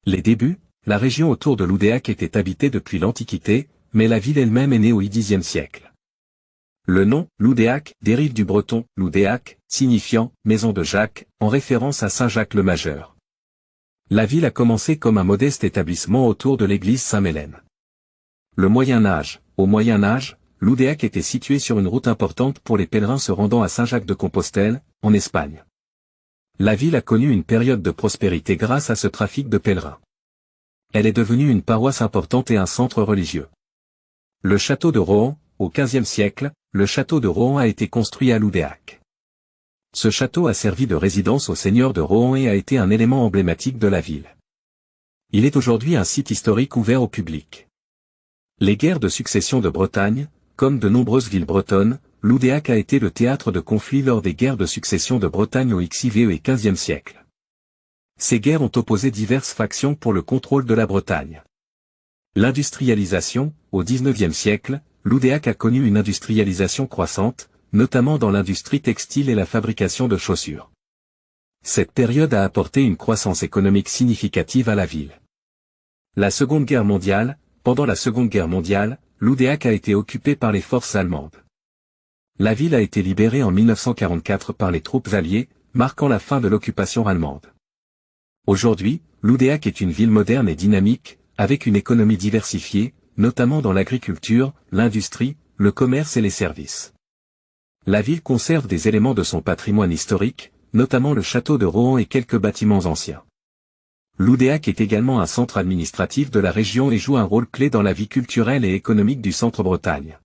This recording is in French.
Les débuts, la région autour de Loudéac était habitée depuis l'Antiquité, mais la ville elle-même est née au Xe siècle. Le nom, Loudéac, dérive du breton, Loudéac, signifiant « maison de Jacques », en référence à Saint Jacques le Majeur. La ville a commencé comme un modeste établissement autour de l'église Saint-Mélène. Le Moyen Âge. Au Moyen Âge, Loudéac était situé sur une route importante pour les pèlerins se rendant à Saint-Jacques-de-Compostelle, en Espagne. La ville a connu une période de prospérité grâce à ce trafic de pèlerins. Elle est devenue une paroisse importante et un centre religieux. Le château de Rohan, au XVe siècle, le château de Rohan a été construit à Loudéac. Ce château a servi de résidence au seigneur de Rohan et a été un élément emblématique de la ville. Il est aujourd'hui un site historique ouvert au public. Les guerres de succession de Bretagne, comme de nombreuses villes bretonnes, Loudéac a été le théâtre de conflits lors des guerres de succession de Bretagne au XIV et XVe siècle. Ces guerres ont opposé diverses factions pour le contrôle de la Bretagne. L'industrialisation, au XIXe siècle, Loudéac a connu une industrialisation croissante, notamment dans l'industrie textile et la fabrication de chaussures. Cette période a apporté une croissance économique significative à la ville. La Seconde Guerre mondiale. Pendant la Seconde Guerre mondiale, Loudéac a été occupée par les forces allemandes. La ville a été libérée en 1944 par les troupes alliées, marquant la fin de l'occupation allemande. Aujourd'hui, Loudéac est une ville moderne et dynamique, avec une économie diversifiée, notamment dans l'agriculture, l'industrie, le commerce et les services. La ville conserve des éléments de son patrimoine historique, notamment le château de Rohan et quelques bâtiments anciens. Loudéac est également un centre administratif de la région et joue un rôle clé dans la vie culturelle et économique du centre-Bretagne.